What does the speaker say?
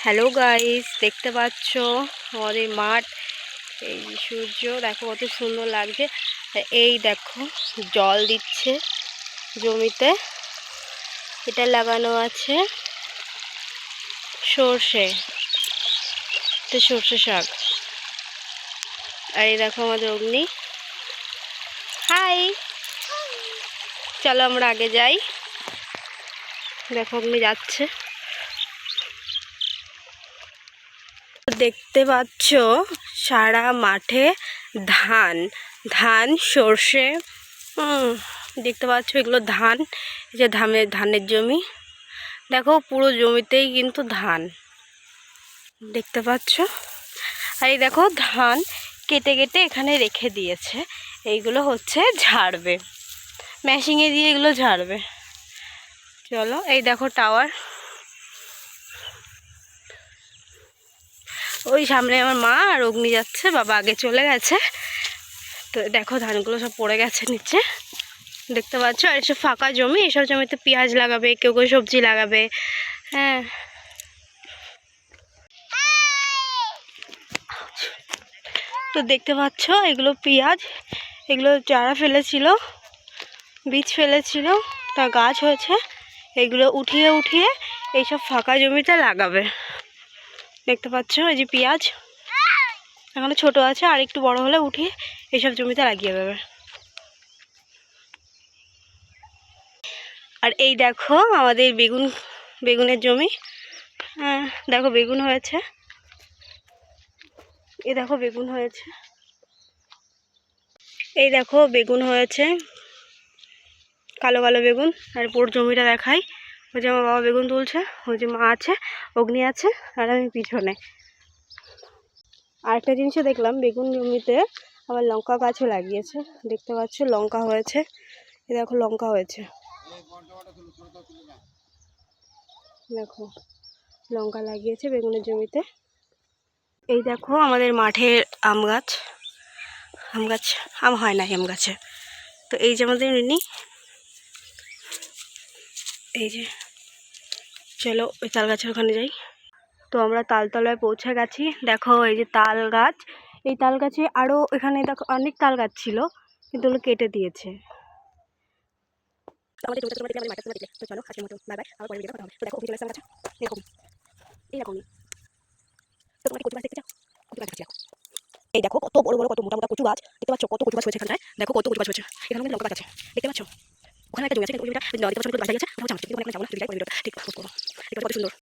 Hello guys, দেখতে পাচ্ছ আমাদের মাঠ। এই সূর্য দেখো কত সুন্দর লাগছে। এই দেখো জল দিচ্ছে জমিতে। এটা লাগানো আছে সর্ষে, এটা সর্ষে শাক। আর এই দেখো আমাদের অগ্নি। হাই, চলো আমরা আগে যাই। দেখো অগ্নি যাচ্ছে। দেখতে পাচ্ছ সারা মাঠে ধান ধান সর্ষে। দেখতে পাচ্ছ এগুলো ধান। এই যে ধানের জমি, দেখো পুরো জমিতেই কিন্তু ধান দেখতে পাচ্ছ। আর এই দেখো ধান কেটে কেটে এখানে রেখে দিয়েছে। এইগুলো হচ্ছে ঝাড়বে, মেশিনে দিয়ে এগুলো ঝাড়বে। চলো, এই দেখো টাওয়ার। ওই সামনে আমার মা আর অগ্নি যাচ্ছে, বাবা আগে চলে গেছে। তো দেখো ধানগুলো সব পড়ে গেছে নিচে, দেখতে পাচ্ছ। আর এসব ফাঁকা জমি, এসব জমিতে পেঁয়াজ লাগাবে, কেউ কেউ সবজি লাগাবে। হ্যাঁ, তো দেখতে পাচ্ছ এগুলো পেঁয়াজ। এগুলো চারা ফেলেছিল, বীজ ফেলেছিল, তা গাছ হয়েছে। এগুলো উঠিয়ে উঠিয়ে এইসব ফাঁকা জমিতে লাগাবে। দেখতে পাচ্ছ এই যে পেঁয়াজ এখনো ছোট আছে, আর একটু বড় হলে উঠিয়ে এইসব জমিতে লাগিয়ে দেবে। আর এই দেখো আমাদের বেগুনের জমি। দেখো বেগুন হয়েছে, এই দেখো বেগুন হয়েছে, এই দেখো বেগুন হয়েছে, কালো কালো বেগুন। আর পুরো জমিটা দেখাই। ওই যে আমার বাবা বেগুন তুলছে, ওই যে মা আছে, অগ্নি আছে, আর আমি পিছনে। আরেকটা জিনিসও দেখলাম, বেগুন জমিতে আবার লঙ্কা গাছও লাগিয়েছে। দেখতে পাচ্ছ লঙ্কা হয়েছে, এই দেখো লঙ্কা হয়েছে, দেখো লঙ্কা লাগিয়েছে বেগুনের জমিতে। এই দেখো আমাদের মাঠের আম গাছ। আম হয় না আম গাছে। তো এই যে আমাদের রিনি, এই যে চলো ওই তাল গাছের ওখানে যাই। তো আমরা তালতলায় পৌঁছে গেছি। দেখো এই যে তাল গাছ, এই তাল গাছে আরও এখানে দেখো অনেক তাল গাছ ছিল, কিন্তু ওগুলো কেটে দিয়েছে। আমাদের তো চলো আজকের মতো বাই বাই, আবার পরে ভিডিও কথা হবে। তো দেখো চলে আসলাম গাছে, এরকমই তো তোমাকে কচু গাছ দেখতে চাও? কচু গাছ দেখো, এই দেখো কত বড় বড় কত মোটা মোটা কচু গাছ। দেখতে পাচ্ছ কত কচু গাছ হয়েছে এখানটায়, দেখো কত কচু গাছ হয়েছে। এখানে আমাদের লঙ্কা গাছ আছে, দেখতে পাচ্ছ। ওখানে একটা জমি আছে, কিন্তু ওই জমিটা দেখতে পাচ্ছ গাছ লাগিয়ে গেছে। ঠিক কত সুন্দর।